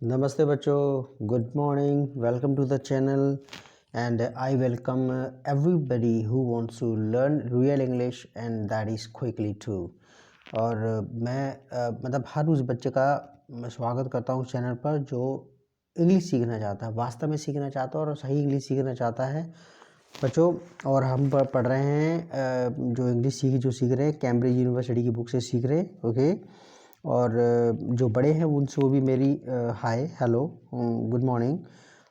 नमस्ते बच्चों, good morning, welcome to the channel and I welcome everybody who wants to learn real English and that is quickly too. और मैं मतलब हर उस बच्चे का मैं स्वागत करता हूँ चैनल पर जो इंग्लिश सीखना चाहता है, वास्तव में सीखना चाहता है और सही इंग्लिश सीखना चाहता है बच्चों। और हम पढ़ रहे हैं जो इंग्लिश सीख रहे हैं कैम्ब्रिज यूनिवर्सिटी की बुक से सीख रहे हैं, ओके। और जो बड़े हैं उनसे वो भी मेरी हाय हेलो गुड मॉर्निंग।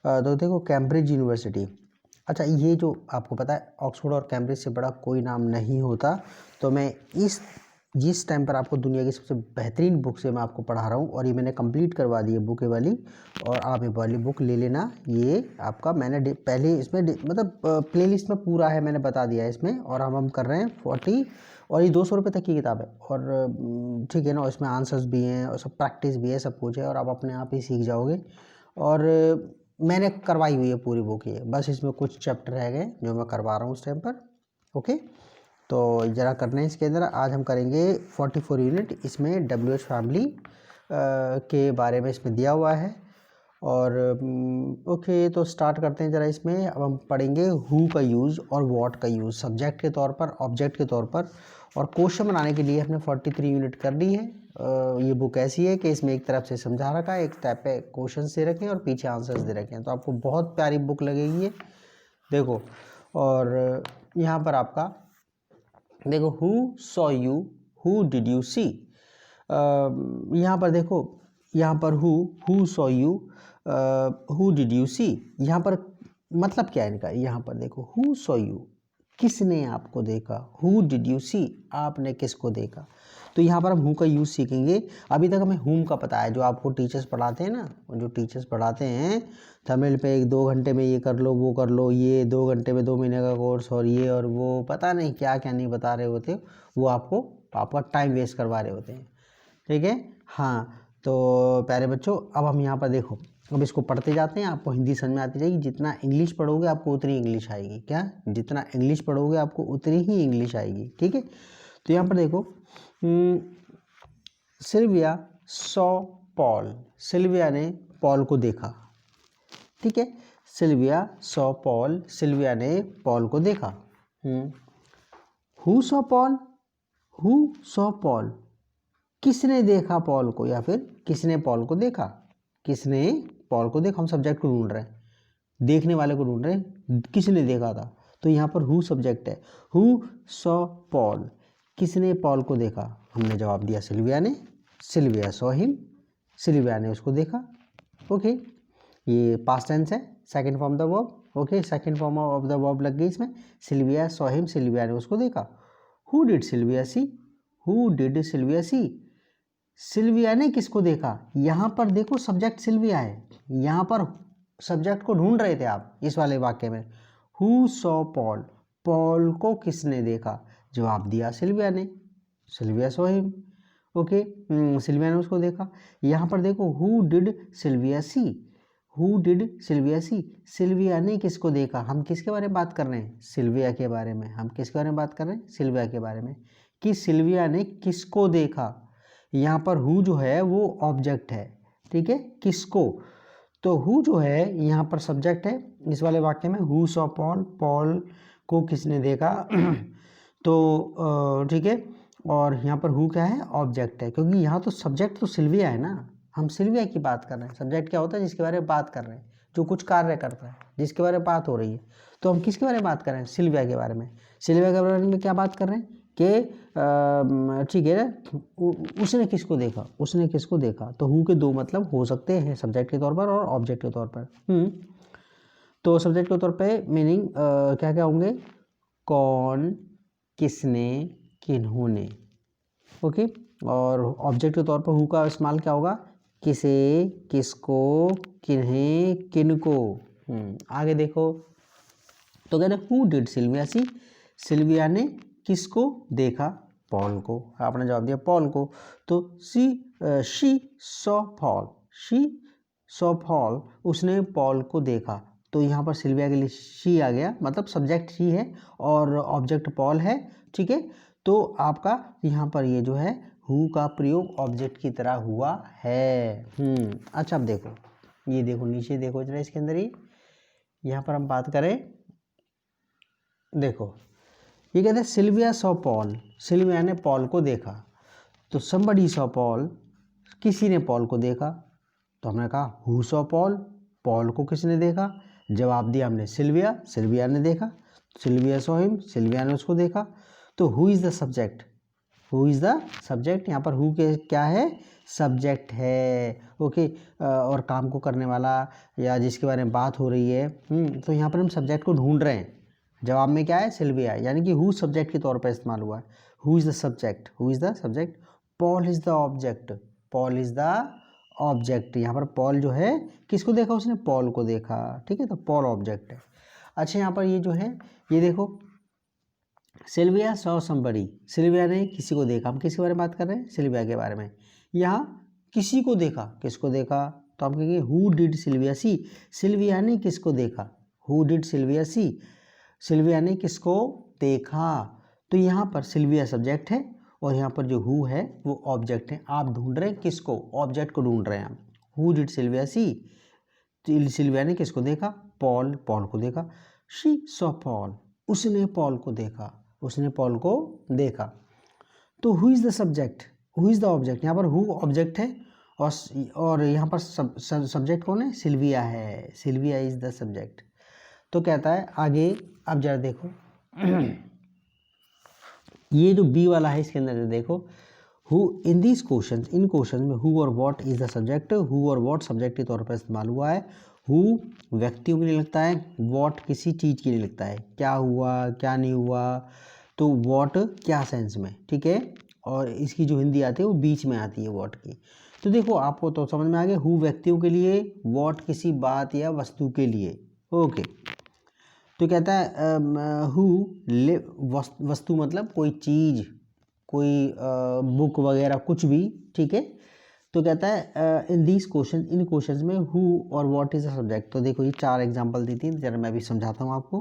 तो देखो कैम्ब्रिज यूनिवर्सिटी, अच्छा ये जो आपको पता है ऑक्सफोर्ड और कैम्ब्रिज से बड़ा कोई नाम नहीं होता। तो मैं जिस टाइम पर आपको दुनिया की सबसे बेहतरीन बुक से मैं आपको पढ़ा रहा हूँ और ये मैंने कंप्लीट करवा दी है बुक ये वाली। और आप ये वाली बुक ले लेना, ये आपका मैंने पहले इसमें मतलब प्लेलिस्ट में पूरा है, मैंने बता दिया है इसमें। और हम कर रहे हैं 40 और ये 200 रुपये तक की किताब है। और ठीक है ना, इसमें आंसर्स भी हैं और सब प्रैक्टिस भी है, सब कुछ है और आप अपने आप ही सीख जाओगे। और मैंने करवाई हुई है पूरी बुक, ये बस इसमें कुछ चैप्टर रह गए जो मैं करवा रहा हूँ उस टाइम पर, ओके। तो ज़रा करना है इसके अंदर। आज हम करेंगे 44 यूनिट, इसमें WH फैमिली के बारे में इसमें दिया हुआ है। और ओके, तो स्टार्ट करते हैं ज़रा इसमें। अब हम पढ़ेंगे हु का यूज़ और व्हाट का यूज़ सब्जेक्ट के तौर पर, ऑब्जेक्ट के तौर पर। और क्वेश्चन बनाने के लिए हमने 43 यूनिट कर ली है। ये बुक ऐसी है कि इसमें एक तरफ से समझा रखा है, एक टाइप पे क्वेश्चन दे रखे हैं और पीछे आंसर्स दे रखे हैं। तो आपको बहुत प्यारी बुक लगेगी ये, देखो। और यहाँ पर आपका देखो who saw you, who did you see. यहाँ पर देखो, यहाँ पर who saw you, who did you see, यहाँ पर मतलब क्या है इनका। यहाँ पर देखो हु सॉ यू, किसने आपको देखा। हु डिड यू सी, आपने किसको देखा। तो यहाँ पर हम हु का यूज़ सीखेंगे। अभी तक हमें हुम का पता है, जो आपको टीचर्स पढ़ाते हैं ना, जो टीचर्स पढ़ाते हैं तमिल पे 1-2 घंटे में ये कर लो वो कर लो, ये 2 घंटे में 2 महीने का कोर्स और ये और वो, पता नहीं क्या क्या नहीं बता रहे होते, वो आपका टाइम वेस्ट करवा रहे होते हैं, ठीक है। हाँ, तो प्यारे बच्चों अब हम यहाँ पर देखो, अब इसको पढ़ते जाते हैं। आपको हिंदी समझ में आती जाएगी, जितना इंग्लिश पढ़ोगे आपको उतनी इंग्लिश आएगी। क्या, जितना इंग्लिश पढ़ोगे आपको उतनी ही इंग्लिश आएगी, ठीक है। तो यहाँ पर देखो सिल्विया सॉ पॉल, सिल्विया ने पॉल को देखा, ठीक है। सिल्विया सॉ पॉल, सिल्विया ने पॉल को देखा। Who saw Paul, who saw Paul, किसने देखा पॉल को, या फिर किसने पॉल को देखा। किसने पॉल को देखा, हम सब्जेक्ट को ढूंढ रहे हैं, देखने वाले को ढूंढ रहे हैं, किसने देखा था। तो यहाँ पर हु सब्जेक्ट है, हु सॉ पॉल, किसने पॉल को देखा। हमने जवाब दिया सिल्विया ने, सिल्विया सॉ हिम, सिल्विया ने उसको देखा, ओके। ये पास्ट टेंस है, second form the verb, okay. Second form of the verb लग गई इसमें। सिल्विया सॉ हिम, सिल्विया ने उसको देखा। Who did Sylvia see, who did Sylvia see, Sylvia ने किसको देखा। यहाँ पर देखो सब्जेक्ट सिल्विया है, यहाँ पर सब्जेक्ट को ढूंढ रहे थे आप इस वाले वाक्य में। हु सॉ पॉल, पॉल को किसने देखा। जवाब दिया सिल्विया ने, Sylvia saw him, okay. Sylvia ने उसको देखा। यहाँ पर देखो who did Sylvia see, who did Sylvia see, Sylvia ने किसको देखा। हम किसके बारे में बात कर रहे हैं, सिल्विया के बारे में। हम किसके बारे में बात कर रहे हैं, सिल्विया के बारे में, कि सिल्विया ने किसको देखा। यहाँ पर हु जो है वो ऑब्जेक्ट है, ठीक है, किसको। तो हु जो है यहाँ पर सब्जेक्ट है इस वाले वाक्य में। हु सॉ पॉल, पॉल को किसने देखा। तो ठीक है। और यहाँ पर हु क्या है, ऑब्जेक्ट है, क्योंकि यहाँ तो सब्जेक्ट तो सिल्विया है ना, हम सिल्विया की बात कर रहे हैं। सब्जेक्ट क्या होता है, जिसके बारे में बात कर रहे हैं, जो कुछ कार्य करता है, जिसके बारे में बात हो रही है। तो हम किसके बारे में बात कर रहे हैं, सिल्विया के बारे में। सिल्विया के बारे में क्या बात कर रहे हैं कि ठीक है ना, उसने किसको देखा, उसने किसको देखा। तो हु के दो मतलब हो सकते हैं, सब्जेक्ट के तौर पर और ऑब्जेक्ट के तौर पर। तो सब्जेक्ट के तौर पे मीनिंग क्या क्या होंगे, कौन, किसने, किन्होंने, ओके। और ऑब्जेक्ट के तौर पर हु का इस्तेमाल क्या होगा, किसे, किसको, किन्हें, किनको। आगे देखो, तो कहते हैं who did Sylvia see, Sylvia ने किसको देखा, पॉल को। आपने जवाब दिया पॉल को। तो she saw Paul, she saw Paul, उसने पॉल को देखा। तो यहाँ पर सिल्विया के लिए शी आ गया, मतलब सब्जेक्ट शी है और ऑब्जेक्ट पॉल है, ठीक है। तो आपका यहाँ पर ये जो है हु का प्रयोग ऑब्जेक्ट की तरह हुआ है। अच्छा अब देखो, ये देखो नीचे देखो जरा इसके अंदर ही, यहाँ पर हम बात करें, देखो ये कहते हैं सिल्विया सॉ पॉल, सिल्विया ने पॉल को देखा। तो समबडी सॉ पॉल, किसी ने पॉल को देखा। तो हमने कहा हु सॉ पॉल, पॉल को किसने देखा? जवाब दिया हमने सिल्विया, सिल्विया ने देखा। सिल्विया सॉ हिम, सिल्विया ने उसको देखा। तो who is the subject, who is the subject, यहाँ पर हु के क्या है? सब्जेक्ट है। ओके, और काम को करने वाला या जिसके बारे में बात हो रही है। तो यहाँ पर हम सब्जेक्ट को ढूंढ रहे हैं। जवाब में क्या है? सिल्विया, यानी कि हु सब्जेक्ट के तौर पर इस्तेमाल हुआ है। Who is the subject, who is the subject, Paul is the object, Paul is the object. यहाँ पर पॉल जो है किसको देखा? उसने पॉल को देखा। ठीक है, तो पॉल ऑब्जेक्ट है। अच्छा यहाँ पर ये जो है, ये देखो सिल्विया सॉ समबडी, सिल्विया ने किसी को देखा। हम किसके बारे में बात कर रहे हैं? सिल्विया के बारे में। यहाँ किसी को देखा, किसको देखा? तो हम कहेंगे who did Sylvia see, Sylvia ने किसको देखा? Who did Sylvia see, Sylvia ने किसको देखा? तो यहाँ पर सिल्विया सब्जेक्ट है और यहाँ पर जो हु है वो ऑब्जेक्ट है। आप ढूंढ रहे हैं किसको? ऑब्जेक्ट को ढूंढ रहे हैं हम। Who did Sylvia see, Sylvia ने किसको देखा? पॉल, पॉल को देखा। शी सॉ पॉल, उसने पॉल को देखा, उसने पॉल को देखा। तो who is the subject, who is the object, यहाँ पर हु ऑब्जेक्ट है और यहाँ पर सब्जेक्ट कौन है? सिल्विया है, सिल्विया इज़ द सब्जेक्ट। तो कहता है आगे, अब जरा देखो ये जो बी वाला है इसके अंदर देखो, who in this question, in question में हु और what is the subject, who और व्हाट सब्जेक्ट के तौर पर इस्तेमाल हुआ है। हु व्यक्तियों के लिए लगता है, व्हाट किसी चीज़ के लिए लगता है, क्या हुआ क्या नहीं हुआ। तो व्हाट क्या सेंस में, ठीक है, और इसकी जो हिंदी आती है वो बीच में आती है व्हाट की। तो देखो आपको तो समझ में आ गया, हु व्यक्तियों के लिए, व्हाट किसी बात या वस्तु के लिए। ओके, तो कहता है हु वस्तु मतलब कोई चीज़, कोई बुक वगैरह कुछ भी, ठीक है। तो कहता है in this question, in questions में हु और व्हाट इज द सब्जेक्ट। तो देखो ये 4 एग्जांपल दी थी, जरा मैं भी समझाता हूँ आपको।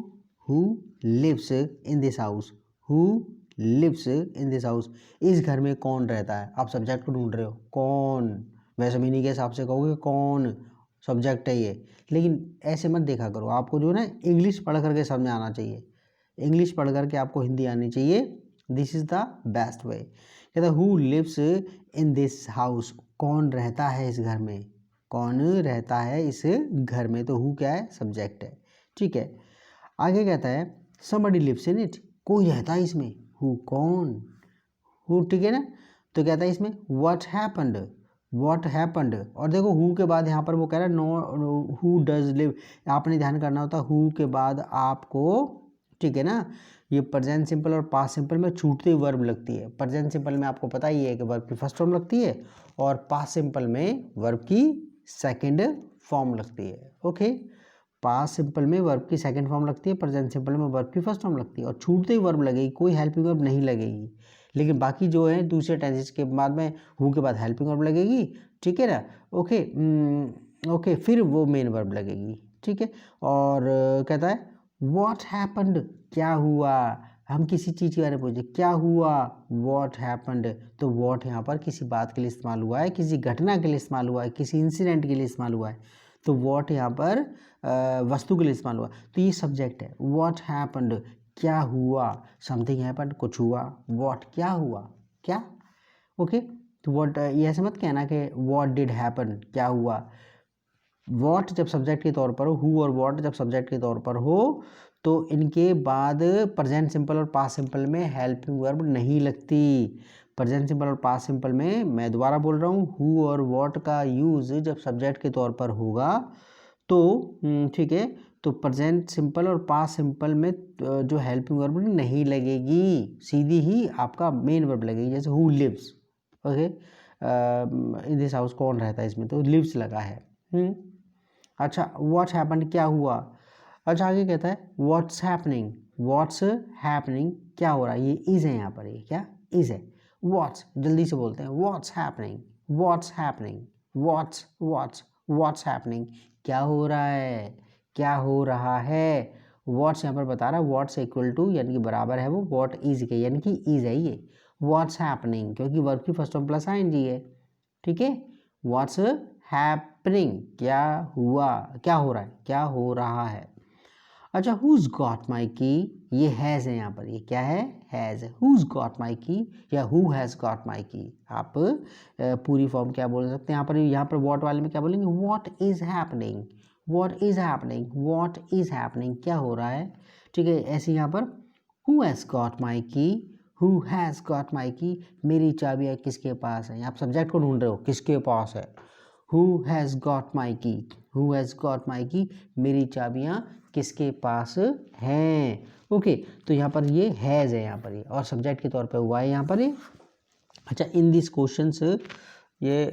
Who lives in this house, who lives in this house, इस घर में कौन रहता है। आप सब्जेक्ट को ढूंढ रहे हो, कौन, वैसे मीनिंग के हिसाब से कहोगे कौन सब्जेक्ट है ये, लेकिन ऐसे मत देखा करो। आपको जो है ना इंग्लिश पढ़ करके समझ आना चाहिए, इंग्लिश पढ़ करके आपको हिंदी आनी चाहिए। This is the best way. कहता है who lives in this house, कौन रहता है इस घर में, कौन रहता है इस घर में। तो हु क्या है? सब्जेक्ट है, ठीक है। आगे कहता है समबडी लिव्स इन इट, कोई रहता है इसमें। हु कौन, हु, ठीक है ना। तो कहता है इसमें व्हाट हैपेंड, व्हाट हैपेंड। और देखो हु के बाद यहाँ पर वो कह रहा है नो हु डज लिव, आपने ध्यान करना होता है हु के बाद आपको, ठीक है ना, ये प्रेजेंट सिंपल और पास्ट सिंपल में छूटती हुई वर्ब लगती है। प्रेजेंट सिंपल में आपको पता ही है कि वर्ब की फर्स्ट फॉर्म लगती है और पास्ट सिंपल में वर्ब की सेकंड फॉर्म लगती है। ओके, पास्ट सिंपल में वर्ब की सेकंड फॉर्म लगती है, प्रेजेंट सिंपल में वर्ब की फर्स्ट फॉर्म लगती है और छूटते ही वर्ब लगेगी, कोई हेल्पिंग वर्ब नहीं लगेगी। लेकिन बाकी जो है दूसरे टेंसेस के बाद में हु के बाद हेल्पिंग वर्ब लगेगी, ठीक है ना। ओके, ओके, फिर वो मेन वर्ब लगेगी, ठीक है। और कहता है व्हाट हैपेंड, क्या हुआ। हम किसी चीज़ के बारे में पूछे क्या हुआ, व्हाट हैपेंड। तो व्हाट यहाँ पर किसी बात के लिए इस्तेमाल हुआ है, किसी घटना के लिए इस्तेमाल हुआ है, किसी इंसिडेंट के लिए इस्तेमाल हुआ है। तो व्हाट यहाँ पर वस्तु के लिए इस्तेमाल हुआ। तो ये सब्जेक्ट है। व्हाट हैपेंड, क्या हुआ, समथिंग हैपेंड, कुछ हुआ। व्हाट क्या हुआ, क्या। ओके, तो व्हाट ये ऐसे मत कहना कि व्हाट डिड हैपन, क्या हुआ। व्हाट जब सब्जेक्ट के तौर पर हो, हु और व्हाट जब सब्जेक्ट के तौर पर हो, तो इनके बाद प्रेजेंट सिंपल और पास्ट सिंपल में हेल्पिंग वर्ब नहीं लगती। प्रेजेंट सिंपल और पास्ट सिंपल में, मैं दोबारा बोल रहा हूँ, हु और व्हाट का यूज़ जब सब्जेक्ट के तौर पर होगा तो ठीक है, तो प्रेजेंट सिंपल और पास्ट सिंपल में जो हेल्पिंग वर्ब नहीं लगेगी, सीधी ही आपका मेन वर्ब लगेगी। जैसे who lives, okay, in this house, कौन रहता है इसमें, तो लिव्स लगा है। अच्छा, व्हाट हैपेंड, क्या हुआ। अच्छा आगे कहता है व्हाट्स हैपनिंग, व्हाट्स हैपनिंग, क्या हो रहा है। ये इज है यहाँ पर, ये क्या इज है। व्हाट्स, जल्दी से बोलते हैं, what's happening, what's happening, what's what's what's happening, क्या हो रहा है, क्या हो रहा है। व्हाट्स यहाँ पर बता रहा है, व्हाट्स इक्वल टू यानी कि बराबर है वो व्हाट इज के, यानी कि इज है ये। व्हाट्स हैपनिंग, क्योंकि वर्ब की फर्स्ट फॉर्म प्लस आईएनजी है, ठीक है। व्हाट्स हैपनिंग, क्या हुआ, क्या हो रहा है, क्या हो रहा है। अच्छा, हुज गॉट माई की, ये हैज़ है यहाँ पर, ये क्या है, हैज़ है। हुज गॉट माई की या हु हैज़ गॉट माई की, आप पूरी फॉर्म क्या बोल सकते हैं यहाँ पर वॉट वाले में क्या बोलेंगे, what is happening, what is happening, what is happening, क्या हो रहा है, ठीक है। ऐसे यहाँ पर हु हैज़ गॉट माई की, हु हैज़ गॉट माई की, मेरी चाबियाँ किसके पास है, आप सब्जेक्ट को ढूंढ रहे हो, किसके पास है। हु हैज़ गॉट माई की, हु हैज़ गॉट माई की, मेरी चाबियाँ किसके पास हैं। ओके, तो यहाँ पर ये हैज़ है यहाँ पर ये, और सब्जेक्ट के तौर पे हुआ है यहाँ पर ये। अच्छा, इन दिस क्वेश्चंस ये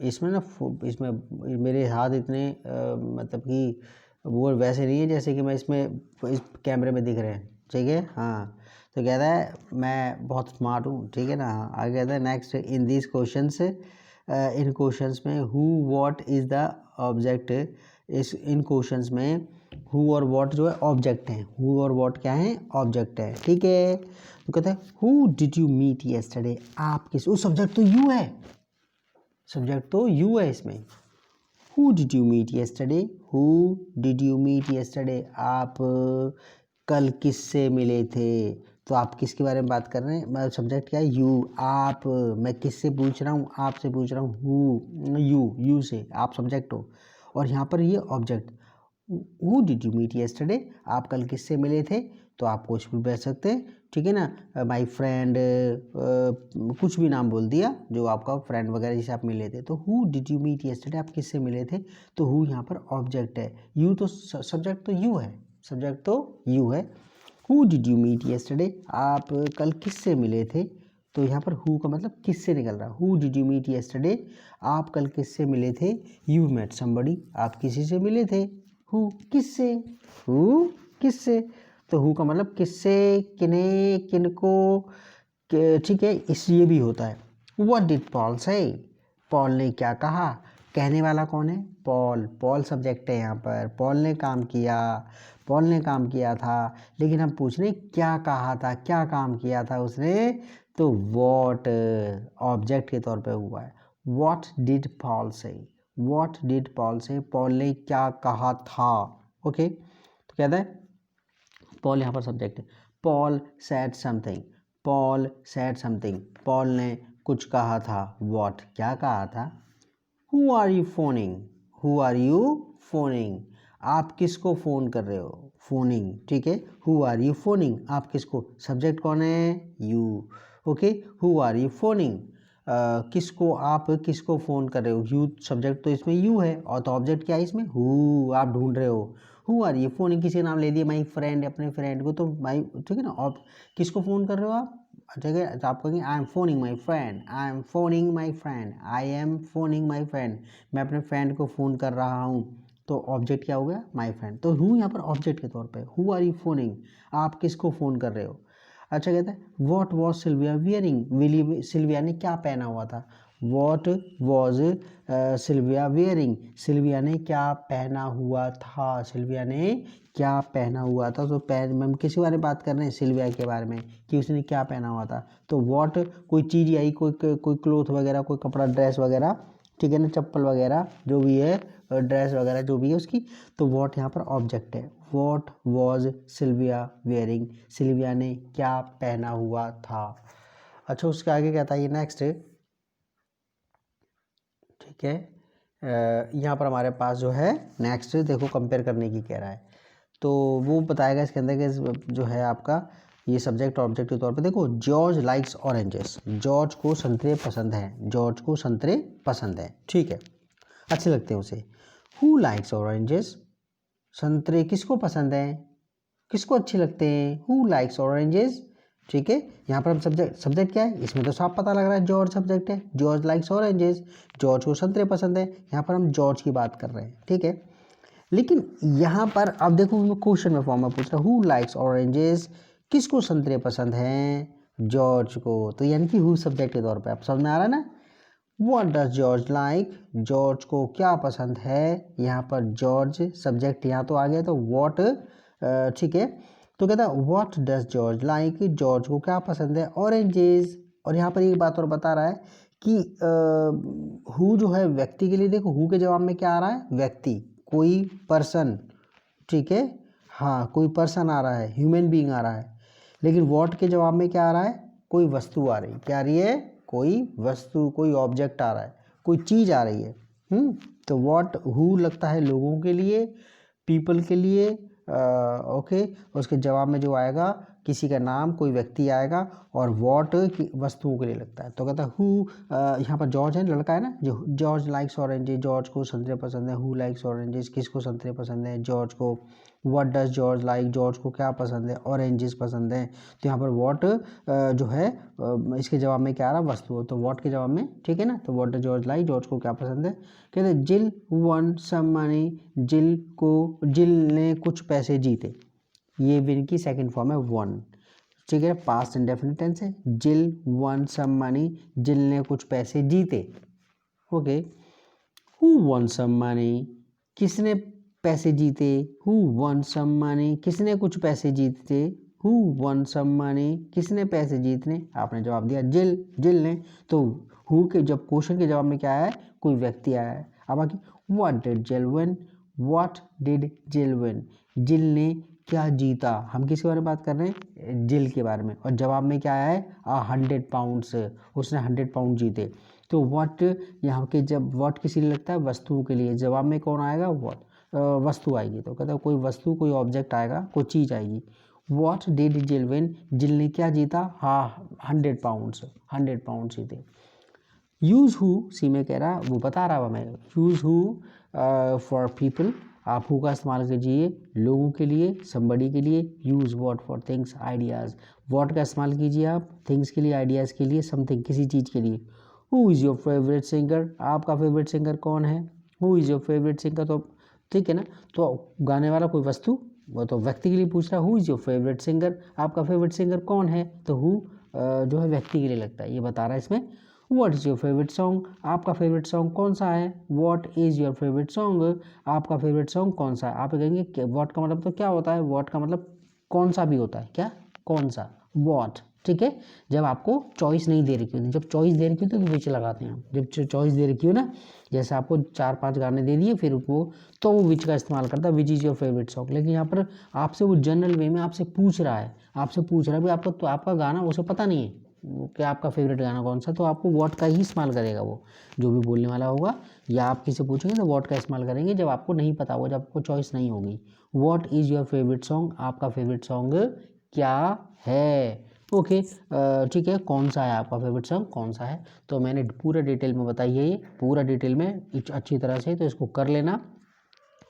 इसमें ना इसमें मेरे हाथ इतने मतलब कि वो वैसे नहीं है जैसे कि मैं इसमें इस कैमरे में दिख रहे हैं, ठीक है। हाँ, तो कहता है मैं बहुत स्मार्ट हूँ, ठीक है ना। आगे कहता है next, in this questions, in questions में who what is the object, in questions में हु और व्हाट जो है ऑब्जेक्ट हैं, हु और व्हाट क्या है, ऑब्जेक्ट है, ठीक है। तो कहता है who did you meet yesterday, आप किस, उस सब्जेक्ट तो यू है, सब्जेक्ट तो यू है इसमें। Who did you meet yesterday, who did you meet yesterday, आप कल किससे मिले थे, तो आप किसके बारे में बात कर रहे हैं, सब्जेक्ट क्या है, यू, आप, मैं किससे पूछ रहा हूँ, आपसे पूछ रहा हूँ, हु, यू से, आप सब्जेक्ट हो, और यहाँ पर ये object. Who did you meet yesterday, आप कल किससे मिले थे, तो आप कुछ भी बोल सकते हैं, ठीक है ना। माई फ्रेंड, कुछ भी नाम बोल दिया जो आपका फ्रेंड वगैरह जिसे आप मिले थे। तो who did you meet yesterday, आप किससे मिले थे, तो हु यहाँ पर ऑब्जेक्ट है, यू तो सब्जेक्ट तो यू है, सब्जेक्ट तो यू है। Who did you meet yesterday, आप कल किससे मिले थे, तो यहाँ पर हु का मतलब किससे निकल रहा है। Who did you meet yesterday, आप कल किससे मिले थे, यू मेट समबडी, आप किसी से मिले थे। हु किससे, हु किससे, तो हु का मतलब किससे, किन्हें, किनको, ठीक है। इसलिए भी होता है। व्हाट डिड पॉल से, पॉल ने क्या कहा, कहने वाला कौन है, पॉल, पॉल सब्जेक्ट है यहाँ पर, पॉल ने काम किया, पॉल ने काम किया था, लेकिन हम पूछ रहे क्या कहा था, क्या काम किया था उसने, तो व्हाट ऑब्जेक्ट के तौर पे हुआ है। व्हाट डिड पॉल से, व्हाट डिड पॉल से, पॉल ने क्या कहा था। ओके, तो कहता है पॉल यहाँ पर सब्जेक्ट है, Paul said something, Paul said something, Paul ने कुछ कहा था। व्हाट क्या कहा था। Who are you phoning, who are you phoning, आप किसको फ़ोन कर रहे हो, फोनिंग, ठीक है। हु आर यू फोनिंग, आप किसको, सब्जेक्ट कौन है, you, okay. Who are you phoning, किसको, आप किसको फ़ोन कर रहे हो, यू सब्जेक्ट तो इसमें यू है, और तो ऑब्जेक्ट क्या है इसमें, हु, आप ढूंढ रहे हो। हु आर यू फोनिंग, किसी का नाम ले दिया, माई फ्रेंड, अपने फ्रेंड को, तो माई, ठीक है ना। और किसको फ़ोन कर रहे हो आप, ठीक है, तो आप कहेंगे I am phoning my friend, I am phoning my friend, I am phoning my friend, मैं अपने फ्रेंड को फ़ोन कर रहा हूँ, तो ऑब्जेक्ट क्या हो गया, माई फ्रेंड। तो हु यहाँ पर ऑब्जेक्ट के तौर पे, हु आर यू फोनिंग, आप किसको फ़ोन कर रहे हो। अच्छा, कहता है what was Sylvia wearing, Sylvia ने क्या पहना हुआ था। What was Sylvia wearing, Sylvia ने क्या पहना हुआ था, सिल्विया ने क्या पहना हुआ था। तो हम किसी बारे में बात कर रहे हैं, सिल्विया के बारे में, कि उसने क्या पहना हुआ था। तो वॉट कोई चीज़ आई, कोई क्लोथ वगैरह, कोई कपड़ा, ड्रेस वगैरह, ठीक है ना, चप्पल वगैरह जो भी है, ड्रेस वगैरह जो भी है उसकी, तो वॉट यहाँ पर ऑब्जेक्ट है। What was Sylvia wearing, Sylvia ने क्या पहना हुआ था। अच्छा, उसके आगे कहता है ये नेक्स्ट, ठीक है। यहाँ पर हमारे पास जो है नेक्स्ट देखो कंपेयर करने की कह रहा है, तो वो बताएगा इसके अंदर कि जो है आपका ये सब्जेक्ट ऑब्जेक्ट के तौर पे देखो, जॉर्ज लाइक्स ऑरेंजेस, जॉर्ज को संतरे पसंद हैं, जॉर्ज को संतरे पसंद हैं, ठीक है, अच्छे लगते हैं उसे। हु लाइक्स ऑरेंजेस, संतरे किसको पसंद हैं, किसको अच्छे लगते हैं, हु लाइक्स ऑरेंजेस, ठीक है। यहाँ पर हम सब्जेक्ट क्या है, इसमें तो साफ पता लग रहा है, जॉर्ज सब्जेक्ट है, जॉर्ज लाइक्स ऑरेंजेस, जॉर्ज को संतरे पसंद है, यहाँ पर हम जॉर्ज की बात कर रहे हैं, ठीक है। लेकिन यहाँ पर अब देखो क्वेश्चन में फॉर्म में पूछ रहा है, हु लाइक्स ऑरेंजेस, किसको संतरे पसंद हैं, जॉर्ज को, तो यानी कि हु सब्जेक्ट के तौर पे, आप समझ में आ रहा है ना। What does George like, George को क्या पसंद है, यहाँ पर जॉर्ज सब्जेक्ट यहाँ तो आ गया, तो व्हाट, ठीक है। तो कहता है what does George like, George को क्या पसंद है, ऑरेंजेस। और यहाँ पर एक बात और बता रहा है कि हु जो है व्यक्ति के लिए, देखो हु के जवाब में क्या आ रहा है, व्यक्ति, कोई पर्सन, ठीक है, हाँ कोई पर्सन आ रहा है, ह्यूमन बीइंग आ रहा है। लेकिन व्हाट के जवाब में क्या आ रहा है, कोई वस्तु आ रही है, क्या आ रही है, कोई वस्तु, कोई ऑब्जेक्ट आ रहा है, कोई चीज़ आ रही है। तो व्हाट, हु लगता है लोगों के लिए, पीपल के लिए, ओके। उसके जवाब में जो आएगा किसी का नाम, कोई व्यक्ति आएगा, और वॉट की वस्तुओं के लिए लगता है। तो कहता है हु, यहाँ पर जॉर्ज है, लड़का है ना, जो जॉर्ज लाइक्स ऑरेंजेस, जॉर्ज को संतरे पसंद है। हु लाइक्स ऑरेंजेस, किसको संतरे पसंद है, जॉर्ज को। What does George like, George को क्या पसंद है, ऑरेंजेस पसंद है। तो यहाँ पर व्हाट जो है इसके जवाब में क्या आ रहा है, वस्तु, तो व्हाट के जवाब में, ठीक है ना। तो what does George like, George को क्या पसंद है। कहते हैं जिल वन सम मनी, जिल ने कुछ पैसे जीते। ये विन की सेकंड फॉर्म है वन, ठीक है, पास्ट इंडेफिनिट टेंस है। जिल वन सम मनी, जिल ने कुछ पैसे जीते, okay. Who won some money, किसने पैसे जीते, हु वन सम मनी, किसने कुछ पैसे जीते, हु वन सम मनी, किसने पैसे जीतने, आपने जवाब दिया जिल ने। तो हु के जब क्वेश्चन के जवाब में क्या आया है, कोई व्यक्ति आया है। अब आगे व्हाट डिड जिल विन, व्हाट डिड जिल विन, जिल ने क्या जीता। हम किसके बारे में बात कर रहे हैं, जिल के बारे में। और जवाब में क्या आया है, 100 पाउंड्स, उसने 100 पाउंड जीते। तो व्हाट यहाँ के जब व्हाट किसी लिए लगता है, वस्तुओं के लिए, जवाब में कौन आएगा, व्हाट, वस्तु आएगी। तो कहता है कोई वस्तु, कोई ऑब्जेक्ट आएगा, कोई चीज़ आएगी। व्हाट डिड जिल विन, जिल ने क्या जीता, हाँ 100 पाउंड्स, 100 पाउंड जीते। यूज़ हु, सी में कह रहा, वो बता रहा हूँ मैं, यूज़ हु फॉर पीपल, आप हु का इस्तेमाल कीजिए लोगों के लिए, समबडी के लिए। Use what for things, ideas, what का इस्तेमाल कीजिए आप थिंग्स के लिए, आइडियाज़ के लिए, समथिंग किसी चीज़ के लिए। Who is your favourite singer, आपका फेवरेट सिंगर कौन है, who is your favourite singer, तो ठीक है ना। तो गाने वाला कोई वस्तु, वो तो व्यक्ति के लिए पूछ रहा है, who is your favourite singer, आपका फेवरेट सिंगर कौन है, तो हु जो है व्यक्ति के लिए लगता है, ये बता रहा है इसमें। What is your favourite song, आपका फेवरेट सॉन्ग कौन सा है, what is your favourite song, आपका फेवरेट सॉन्ग कौन सा है। आप कहेंगे व्हाट का मतलब तो क्या होता है, व्हाट का मतलब कौन सा भी होता है, क्या, कौन सा, व्हाट, ठीक है। जब आपको चॉइस नहीं दे रखी होती, जब चॉइस दे रखी होती है तो विच लगाते हैं हम, जब चॉइस दे रखी हो ना, जैसे आपको 4-5 गाने दे दिए, फिर वो तो वो विच का इस्तेमाल करता है, which is your favourite song. लेकिन यहाँ पर आपसे वो जनरल वे में आपसे पूछ रहा है, भी आपको, तो आपका गाना उसे पता नहीं है कि आपका फेवरेट गाना कौन सा, तो आपको व्हाट का ही इस्तेमाल करेगा वो, जो भी बोलने वाला होगा, या आप किसी पूछेंगे तो व्हाट का इस्तेमाल करेंगे जब आपको नहीं पता होगा, जब आपको चॉइस नहीं होगी। What is your favourite song, आपका फेवरेट सॉन्ग क्या है, ओके, ठीक है, कौन सा है आपका फेवरेट सॉन्ग, कौन सा है। तो मैंने पूरा डिटेल में बताई है, ये पूरा डिटेल में अच्छी तरह से, तो इसको कर लेना,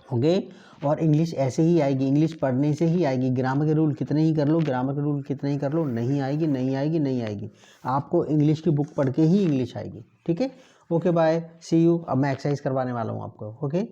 ओके। और इंग्लिश ऐसे ही आएगी, इंग्लिश पढ़ने से ही आएगी। ग्रामर के रूल कितने ही कर लो, ग्रामर के रूल कितने ही कर लो, नहीं आएगी, नहीं आएगी, नहीं आएगी। आपको इंग्लिश की बुक पढ़ के ही इंग्लिश आएगी, ठीक है। Okay bye, see you. अब मैं एक्सरसाइज करवाने वाला हूँ आपको, ओके।